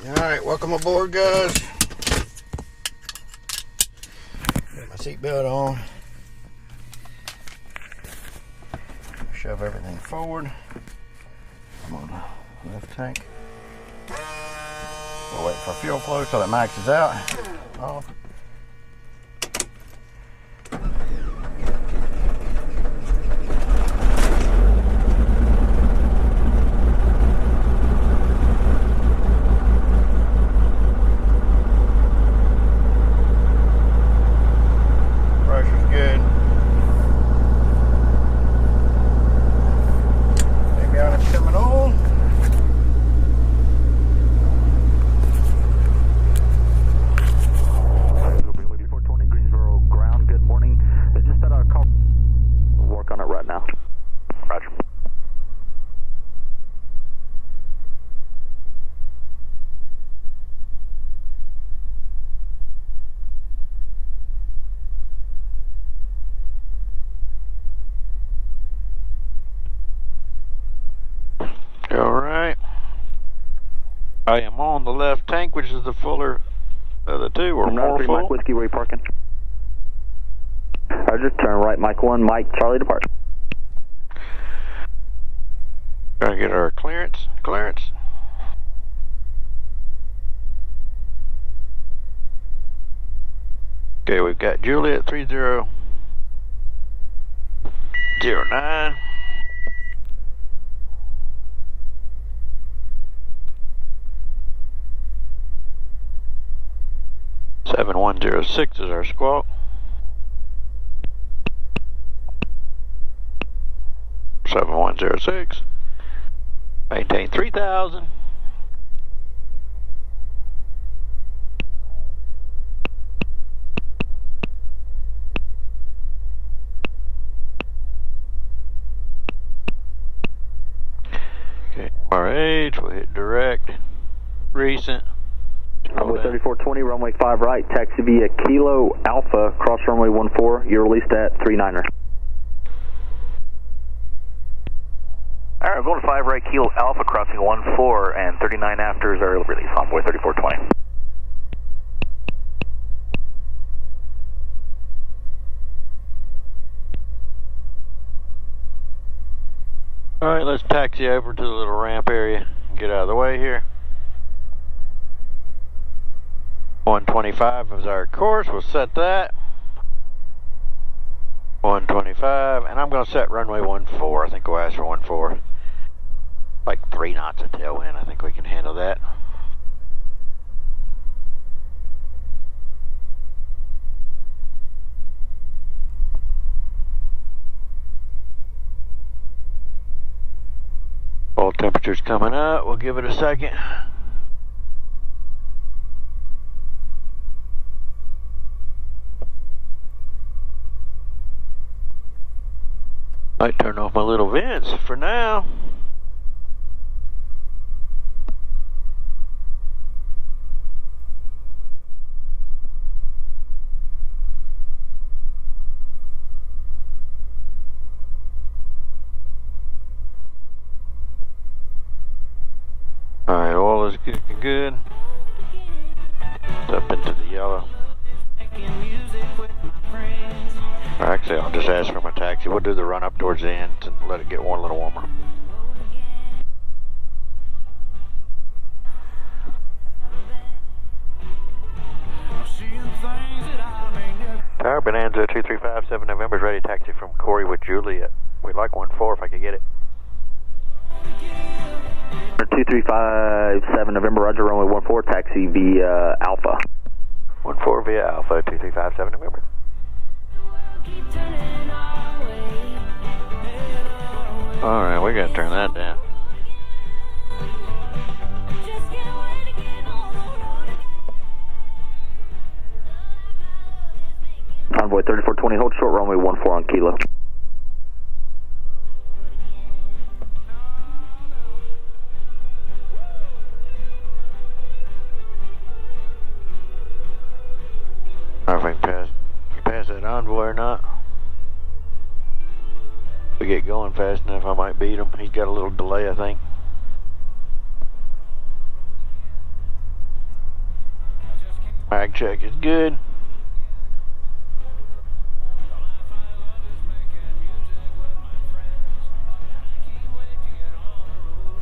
Alright, welcome aboard, guys. Got my seatbelt on. Shove everything forward. I'm on the left tank. We'll wait for fuel flow so that maxes out. Off. Alright, I am on the left tank, which is the fuller of the two, or more full. Mike Whiskey, where are you parking? Roger, turn right, Mike 1, Mike Charlie, depart. Gotta get our clearance. Okay, we've got Juliet 3009. Seven 106 is our squawk. Seven 106. Maintain 3000. Okay, RH, we'll hit direct, recent. Runway 3420, runway 5 right, taxi via Kilo Alpha, cross runway 14, you're released at 39er. Alright, going to 5 right, Kilo Alpha, crossing 14, and 39 afters are release, Envoy 3420. Alright, let's taxi over to the little ramp area and get out of the way here. 125 is our course, we'll set that. 125, and I'm going to set runway 14. I think we'll ask for 14. Like 3 knots of tailwind, I think we can handle that. Oil temperature's coming up, we'll give it a second. Might turn off my little vents for now. Alright, oil is looking good. It's up into the yellow. Actually, I'll just ask for my taxi. We'll do the run up towards the end to let it get one a little warmer. Tower Bonanza 2357 November's ready. Taxi from Corey with Juliet. We'd like 14 if I could get it. 2357 November, Roger, runway 14, taxi via Alpha. 14 via Alpha, 2357 November. Alright, we gotta turn that down. Envoy 3420, hold short, runway 14 on Kilo. I don't know if I can pass that Envoy or not. If we get going fast enough, I might beat him. He's got a little delay, I think. Mag check is good.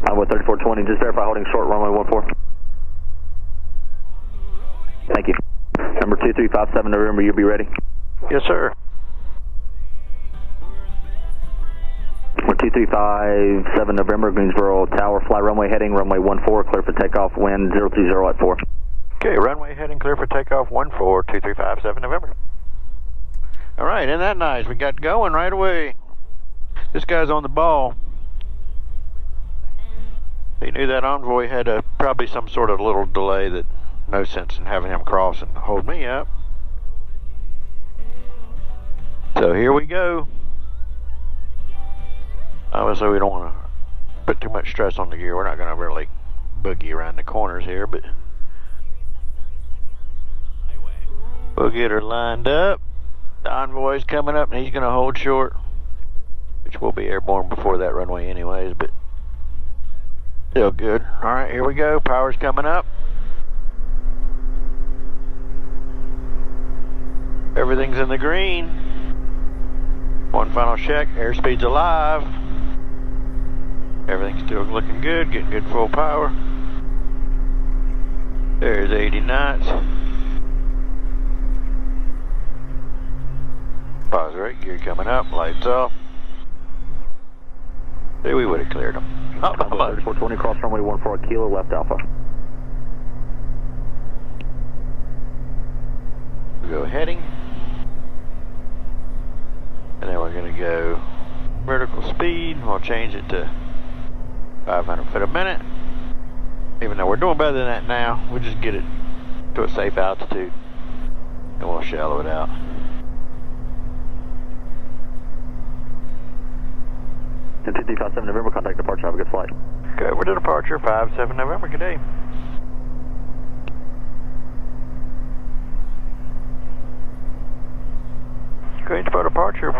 Highway 3420, just verify holding short runway 14. Thank you. Number 2357 November, you'll be ready. Yes, sir. Number 2357 November, Greensboro Tower, fly runway heading, runway 14, clear for takeoff, wind 020 at 4. Okay, runway heading clear for takeoff 14, 2357 November. All right, isn't that nice? We got going right away. This guy's on the ball. He knew that envoy had probably some sort of little delay that no sense in having him cross and hold me up. So here we go. Obviously we don't want to put too much stress on the gear. We're not going to really boogie around the corners here, but we'll get her lined up. The envoy's coming up and he's going to hold short, which will be airborne before that runway anyways, but still good. All right, here we go. Power's coming up. Everything's in the green. One final check. Airspeed's alive. Everything's still looking good. Getting good full power. There's 80 knots. Pause right. Gear coming up. Lights off. See, we would have cleared them. Oh, 3420, cross runway 14 kilo, left alpha. We go heading. And then we're going to go vertical speed. We'll change it to 500 foot a minute. Even though we're doing better than that now, we'll just get it to a safe altitude and we'll shallow it out. And 2357 November, contact departure, have a good flight. Okay, we're to departure 57 November, good day. Going for departure,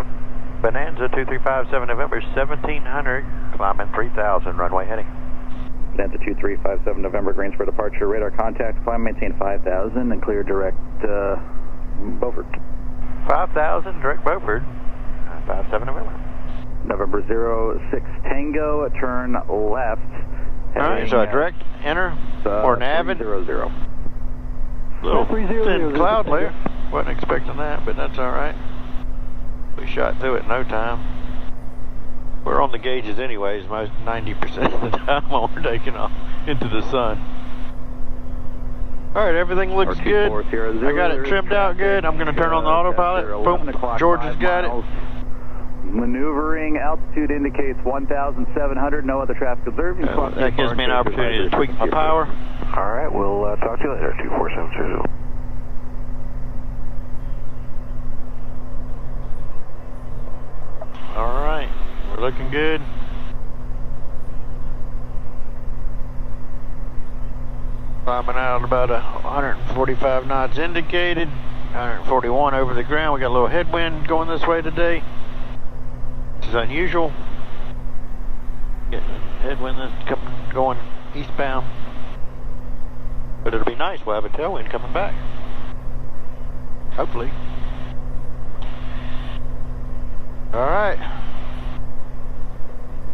Bonanza 2357 November, 1700, climbing 3000, runway heading. Bonanza 2357 November, Greensboro departure, radar contact, climb, maintain 5000, and clear direct Beaufort. 5000, direct Beaufort, 57 November. November 06 Tango, turn left. Alright, so a direct enter or nav. 300. Little thin cloud layer. Wasn't expecting that, but that's alright. We shot through it in no time. We're on the gauges anyways, most 90% of the time while we're taking off into the sun. Alright, everything looks good. I got it trimmed out good. I'm going to turn on the autopilot. Boom, George has got it. Maneuvering altitude indicates 1,700. No other traffic observed. That gives me an opportunity to tweak my power. All right, we'll talk to you later. 24720. All right, we're looking good. Climbing out about 145 knots indicated. 141 over the ground. We got a little headwind going this way today. This is unusual. Getting headwind that's going eastbound. But it'll be nice. We'll have a tailwind coming back. Hopefully. Alright.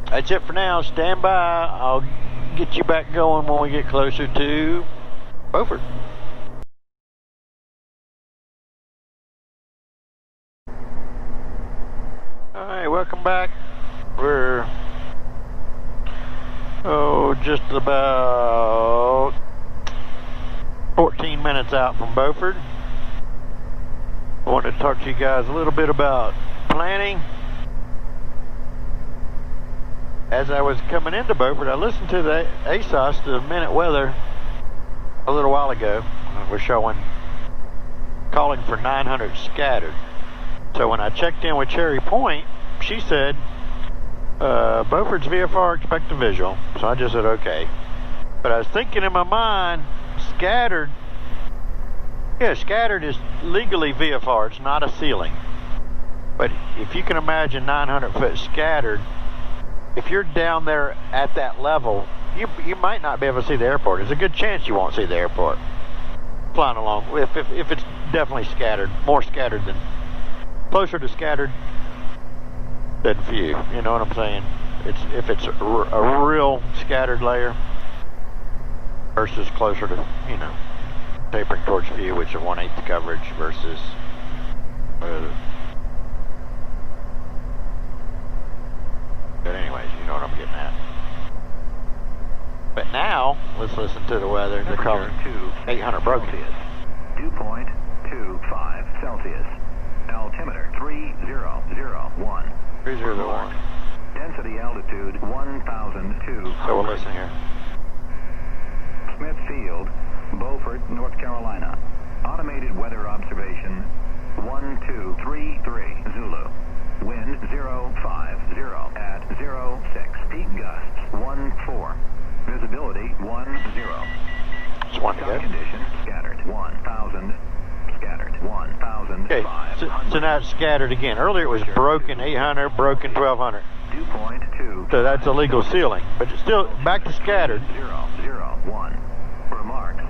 That's it for now. Stand by. I'll get you back going when we get closer to Beaufort. Alright, welcome back. We're just about 14 minutes out from Beaufort. I wanted to talk to you guys a little bit about planning. As I was coming into Beaufort, I listened to the ASOS, the minute weather, a little while ago. It was showing, calling for 900 scattered. So when I checked in with Cherry Point, she said, Beaufort's VFR, expect a visual. So I just said, okay. But I was thinking in my mind, scattered, yeah, scattered is legally VFR, it's not a ceiling. But if you can imagine 900 foot scattered, if you're down there at that level, you might not be able to see the airport. There's a good chance you won't see the airport. flying along. If it's definitely scattered, more scattered than, closer to scattered than few. You know what I'm saying? If it's a real scattered layer versus closer to, you know, tapering towards few, which is 1/8 the coverage versus. But anyways, you know what I'm getting at. But now, let's listen to the weather. They're calling 800 broken. Dew point 25 Celsius. Altimeter 3001. 301. Density altitude 1,002. So we'll listen here. Smithfield, Beaufort, North Carolina. Automated weather observation 1233 Zulu. Wind 050 at 06. Peak gusts 14. Visibility 10. Just one to Sky go. condition scattered 1,000. Scattered 1,000. Okay, so now it's scattered again. Earlier it was broken 800, broken 1200. Dew point 2. So that's illegal sealing. But it's still back to scattered. 001. Remarks.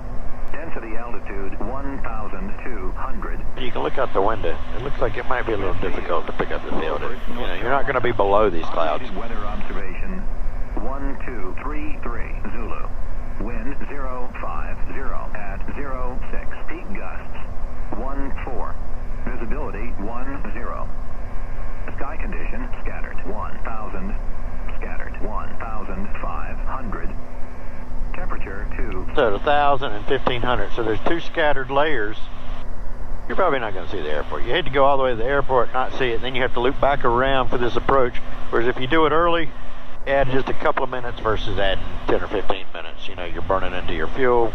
Density altitude 1,200. You can look out the window. It looks like it might be a little difficult to pick up the field. You know, you're not going to be below these clouds. Weather observation 1233 Zulu. Wind 050 at 06. Peak gusts 14. Visibility 10. Sky condition scattered 1,000. Scattered 1,500. Temperature 2. So 1,000 and 1,500. So there's two scattered layers. You're probably not going to see the airport. You had to go all the way to the airport, not see it, and then you have to loop back around for this approach. Whereas if you do it early, add just a couple of minutes versus adding 10 or 15 minutes. You know, you're burning into your fuel.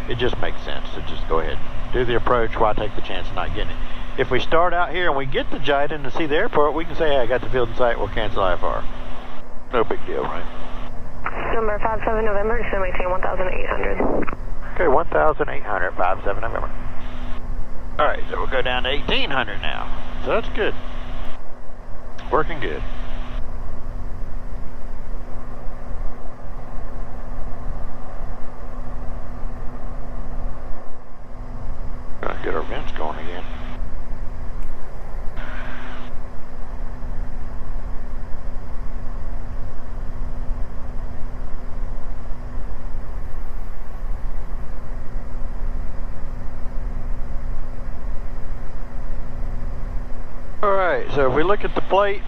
It just makes sense to just go ahead and do the approach. Why take the chance of not getting it? If we start out here and we get to Jiden to see the airport, we can say, hey, I got the field in sight, we'll cancel IFR. No big deal, right? Number 57 November, just maintain 1,800. Okay, 1,800, 57 November. Alright, so we'll go down to 1,800 now. So that's good. Working good. Gonna get our vents going again. Alright, so if we look at the plate,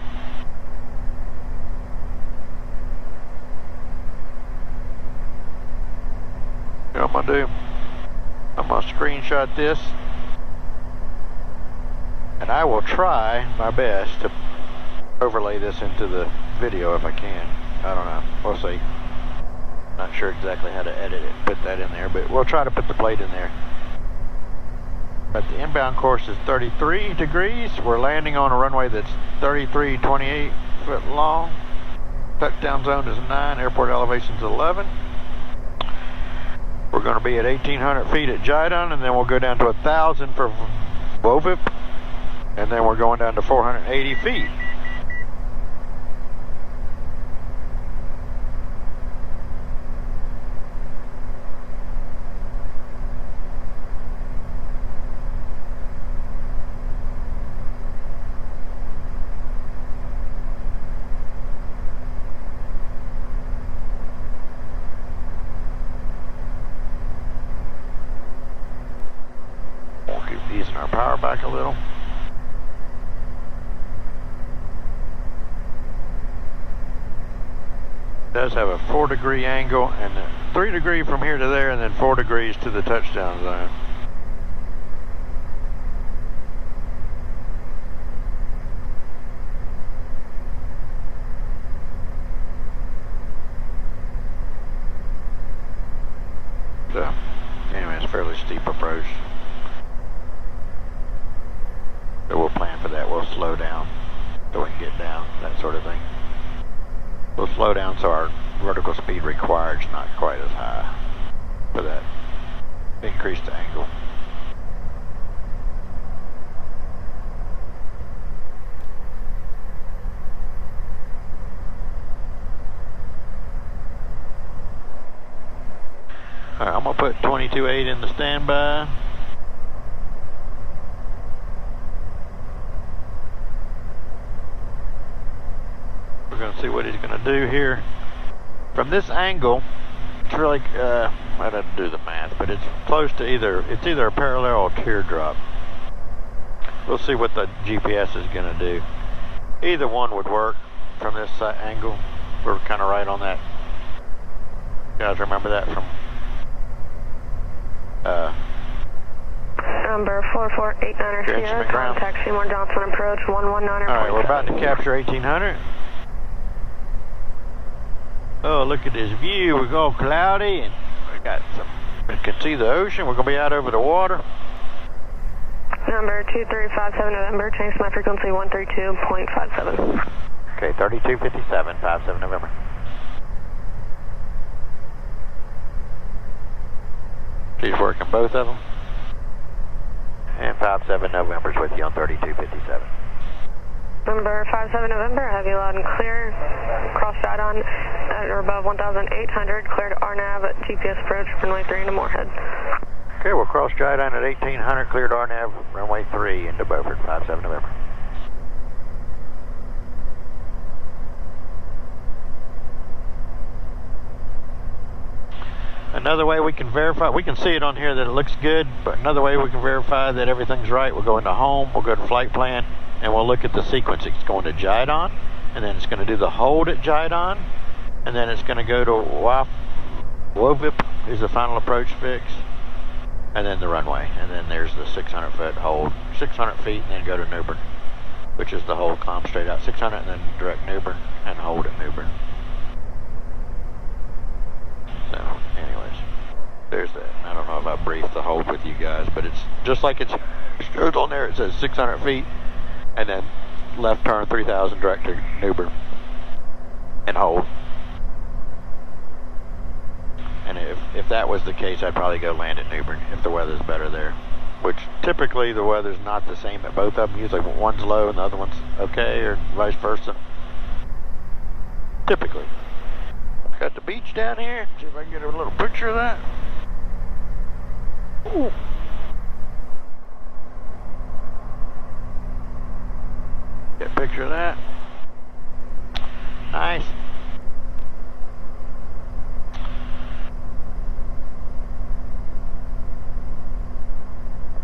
you know what I'm going to do? I'm going to screenshot this, and I will try my best to overlay this into the video if I can. I don't know. We'll see. Not sure exactly how to edit it, put that in there, but we'll try to put the plate in there. But the inbound course is 33 degrees. We're landing on a runway that's 33.28 foot long. Touchdown zone is 9. Airport elevation is 11. We're going to be at 1,800 feet at Jiden, and then we'll go down to 1,000 for Beaufort, and then we're going down to 480 feet. Easing our power back a little. It does have a 4-degree angle, and 3 degrees from here to there, and then 4 degrees to the touchdown zone. So, anyway, it's a fairly steep approach. So we'll plan for that. We'll slow down so we can get down, that sort of thing. We'll slow down so our vertical speed required is not quite as high for that increased angle. Alright, I'm going to put 22.8 in the standby. We're going to see what he's going to do here. From this angle, it's really, I didn't do the math, but it's close to either a parallel or teardrop. We'll see what the GPS is going to do. Either one would work from this angle. We're kind of right on that. You guys remember that from Number 4489 Sierra, contact Seymour Johnson approach 119. Alright, we're about to capture 1800. Oh, look at this view. We're all cloudy and we got some, we can see the ocean. We're going to be out over the water. Number 2357 November, change my frequency 132.57. Okay, 3257, 57 November. She's working both of them. And 57 November's with you on 3257. Number 57 November, have you loud and clear. Cross Jidon at or above 1,800, cleared RNAV, GPS approach, runway 3 into Moorhead. Okay, we'll cross Jidon at 1800, cleared RNAV, runway 3 into Beaufort, 57 November. Another way we can verify, we can see it on here that it looks good, but another way we can verify that everything's right, we'll go into home, we'll go to flight plan, and we'll look at the sequence. It's going to Jidon, and then it's going to do the hold at Jidon, and then it's going to go to Wovip is the final approach fix, and then the runway, and then there's the 600 foot hold, 600 feet, and then go to Newbern, which is the whole climb straight out, 600 and then direct Newbern, and hold at Newbern. So, anyways, there's that. I don't know if I briefed the hold with you guys, but it's just like it goes on there. It says 600 feet, and then left turn 3000 direct to Newbern, and hold. And if that was the case, I'd probably go land at Newbern if the weather's better there. Which typically the weather's not the same at both of them. Usually one's low and the other one's okay, or vice versa. Typically. Got the beach down here. See if I can get a little picture of that. Ooh. Get a picture of that. Nice.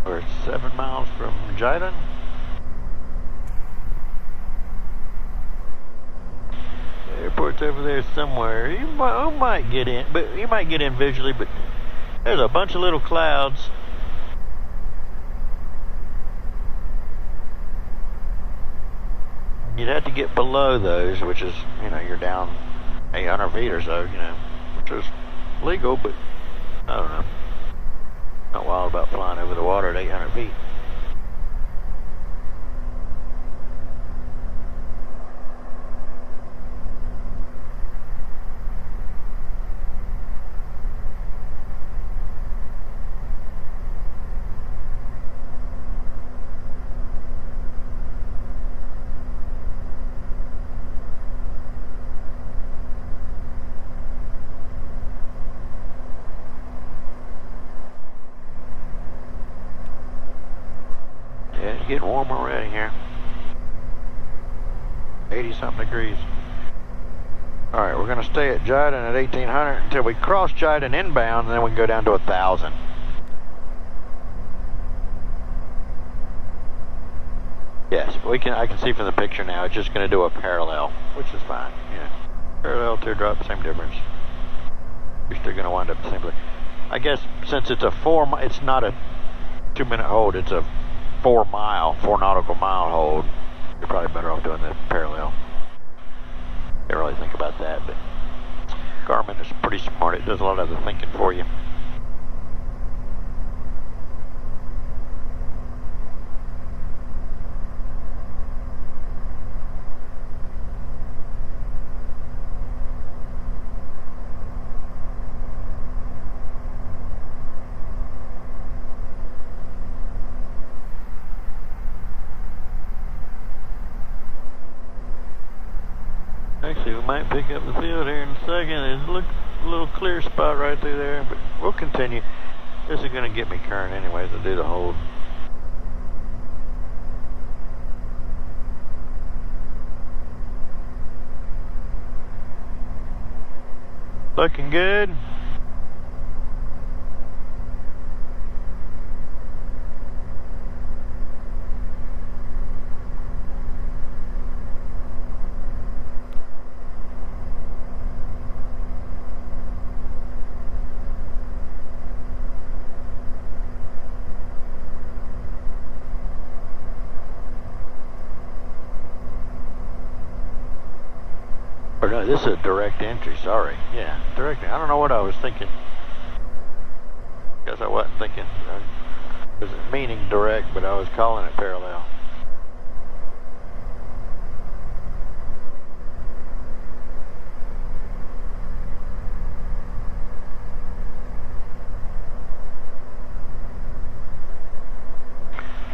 We're 7 miles from Jidon. Airport's over there somewhere. You might get in, but you might get in visually, but there's a bunch of little clouds. You'd have to get below those, which is, you're down 800 feet or so, which is legal, but I don't know. Not wild about flying over the water at 800 feet. Getting warm already here. 80-something degrees. Alright, we're going to stay at Jidon at 1800 until we cross Jidon inbound, and then we can go down to 1000. Yes, I can see from the picture now, it's just going to do a parallel, which is fine. Yeah. Parallel, teardrop, same difference. You're still going to wind up the same place. I guess since it's it's not a 2-minute hold, it's a 4 nautical mile hold. You're probably better off doing the parallel. Can't really think about that, but Garmin is pretty smart. It does a lot of the thinking for you. Actually, we might pick up the field here in a second. It looks a little clear spot right through there, but we'll continue. This is going to get me current anyways. I'll do the hold. Looking good. Or no, this is a direct entry, sorry. Yeah, direct. I don't know what I was thinking. Guess I wasn't thinking. I was meaning direct, but I was calling it parallel.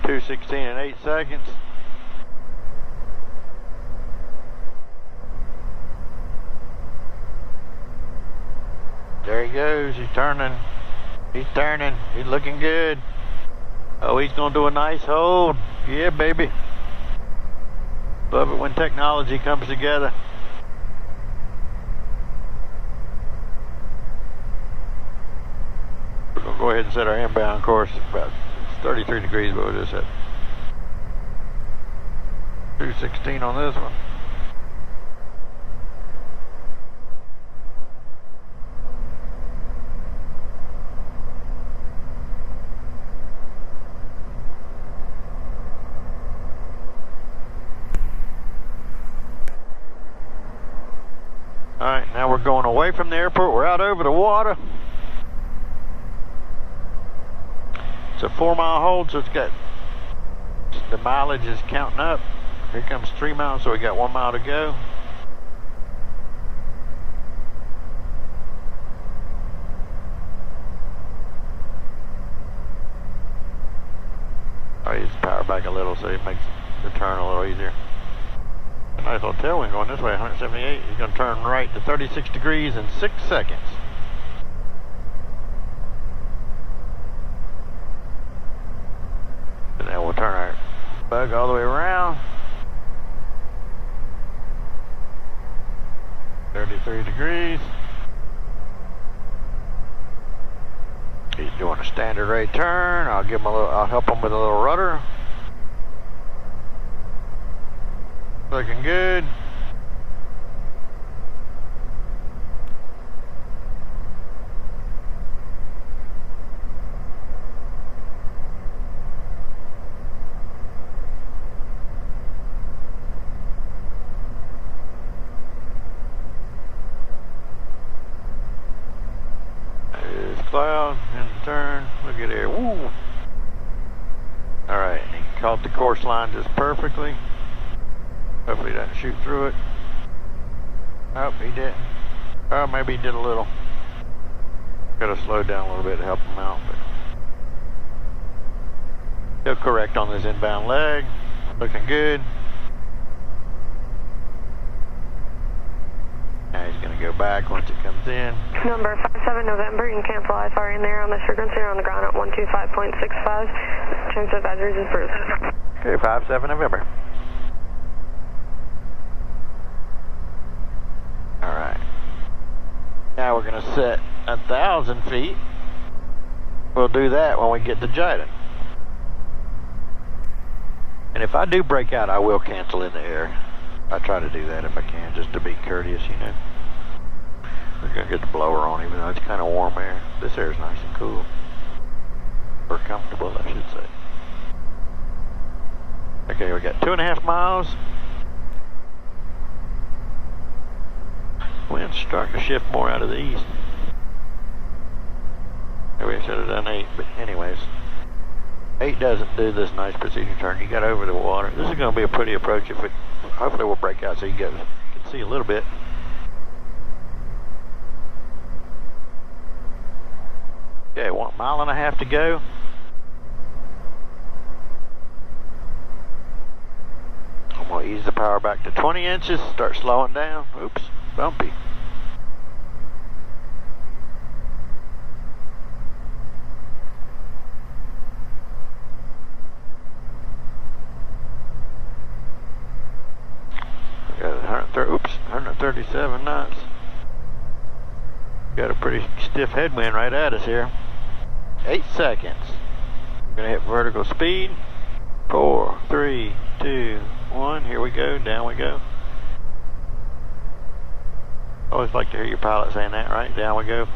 .216 and 8 seconds. There he goes, he's turning, he's looking good. Oh, he's gonna do a nice hold. Yeah, baby. Love it when technology comes together. We're gonna go ahead and set our inbound course. About 33 degrees, but we'll just set 216 on this one. Alright, now we're going away from the airport. We're out over the water. It's a 4-mile hold, so it's got, the mileage is counting up. Here comes 3 miles, so we got 1 mile to go. Alright, use the power back a little so it makes the turn a little easier. Nice little tailwind going this way, 178. He's going to turn right to 36 degrees in 6 seconds. And then we'll turn our bug all the way around. 33 degrees. He's doing a standard rate turn. I'll give him a little, I'll help him with a little rudder. Looking good. There's cloud in the turn. Look at here. Woo! Alright, he caught the course line just perfectly. Hopefully he doesn't shoot through it. Nope, he didn't. Oh, maybe he did a little. Gotta slow down a little bit to help him out, but he'll correct on this inbound leg. Looking good. Now he's gonna go back once it comes in. Number 57 November, you can cancel IFR in there on this frequency. You're on the ground at 125.65. Change advisories is approved. Okay, 57 November. Alright. Now we're going to set 1,000 feet. We'll do that when we get to Jiden. And if I do break out, I will cancel in the air. I try to do that if I can, just to be courteous, you know. We're going to get the blower on, even though it's kind of warm air. This air is nice and cool. Or comfortable, I should say. Okay, we got 2.5 miles. Wind's starting to shift more out of the east. Maybe I should have done 8, but anyways. 8 doesn't do this nice procedure turn. You got over the water. This is going to be a pretty approach. If it, hopefully we'll break out so you can see a little bit. Okay, 1.5 miles to go. I'm going to ease the power back to 20 inches. Start slowing down. Oops, bumpy. 137 knots. Got a pretty stiff headwind right at us here. 8 seconds. We're gonna hit vertical speed. 4, 3, 2, 1. Here we go. Down we go. Always like to hear your pilot saying that, right? Down we go.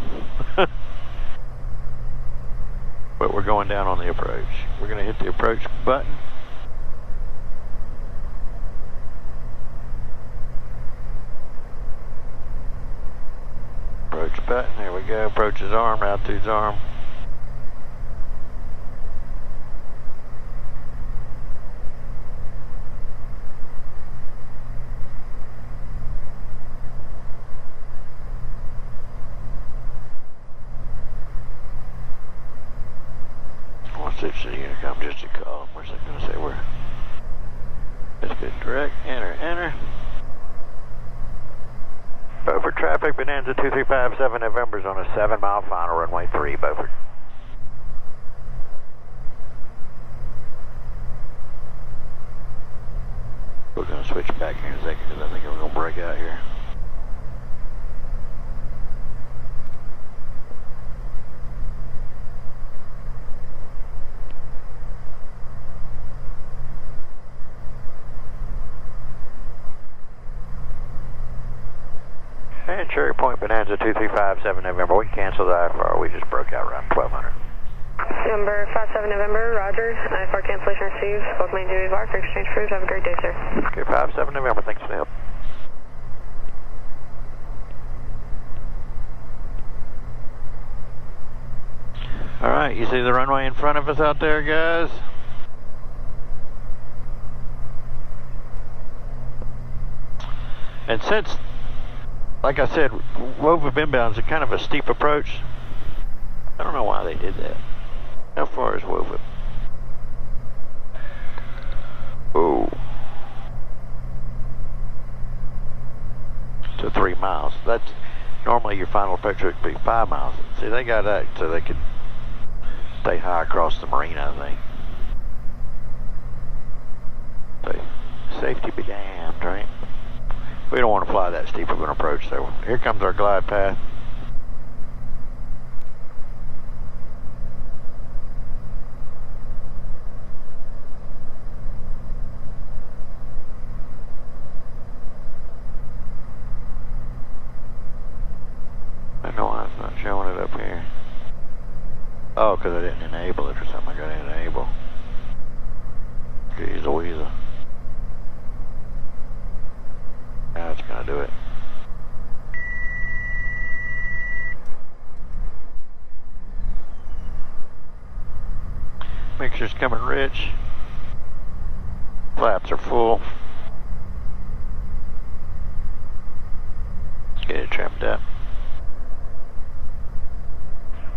But we're going down on the approach. We're gonna hit the approach button. Approach button, there we go. Approach's arm, altitude's arm. Six to the intercom just to call. Where's it going to say we're? Let's get direct. Enter, enter. Beaufort traffic, Bonanza 2357 November's on a 7-mile final, runway 3, Beaufort. We're going to switch back here in a second because I think we're going to break out here. And Cherry Point, Bonanza 2357 November. We canceled the IFR. We just broke out around 1200. Number 57 November, Roger. IFR cancellation received. Welcome to VAR for exchange approved. Have a great day, sir. Okay, 57 November. Thanks for the help. Alright, you see the runway in front of us out there, guys? And since, like I said, Wova inbound is kind of a steep approach. I don't know why they did that. How far is Wova? Oh. To 3 miles. That's normally your final approach would be 5 miles. See, they got that so they could stay high across the marina, I think. So, safety be damned, right? We don't want to fly that steep of an approach, so here comes our glide path. I don't know why it's not showing it up here. Oh, because I didn't enable it or something. I got to enable. Geez Louise. Now it's going to do it. Mixture's coming rich. Flaps are full. Get it trimmed up.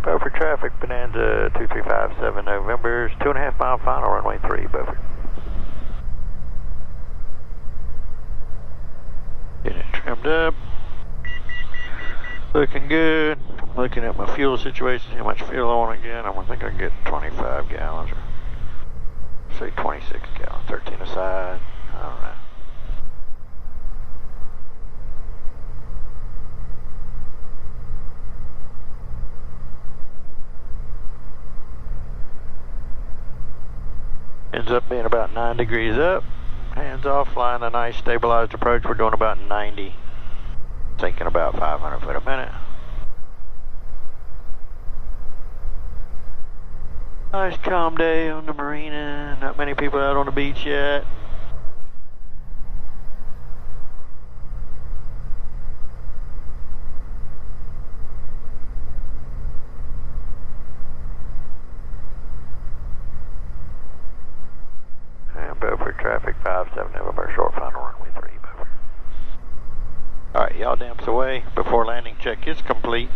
Beaufort traffic, Bonanza 2357 November's 2.5 mile final, runway 3, Beaufort. Getting it trimmed up. Looking good. Looking at my fuel situation, how much fuel I want to get. I think I can get 25 gallons or say 26 gallons, 13 aside. I don't know. Ends up being about 9 degrees up. Hands off, flying a nice stabilized approach. We're doing about 90, sinking about 500 foot a minute. Nice calm day on the marina. Not many people out on the beach yet. Beaufort traffic 57 November, short final runway 3, Beaufort. Alright, yaw damps away. Before landing check is complete.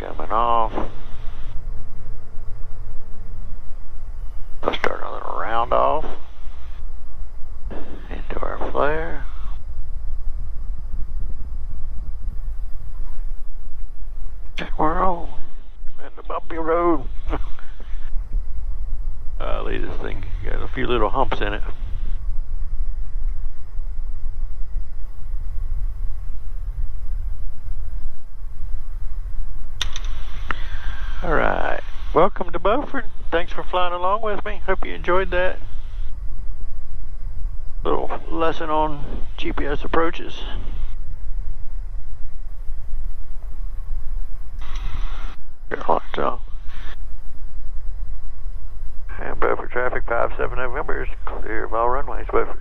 coming off. Let's start a little round off into our flare. We're on the bumpy road. Golly, this thing got a few little humps in it. Alright, welcome to Beaufort. Thanks for flying along with me. Hope you enjoyed that little lesson on GPS approaches. And Beaufort traffic 57 November is clear of all runways, Beaufort.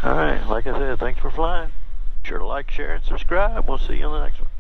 Alright, like I said, thanks for flying. Be sure to like, share, and subscribe. We'll see you on the next one.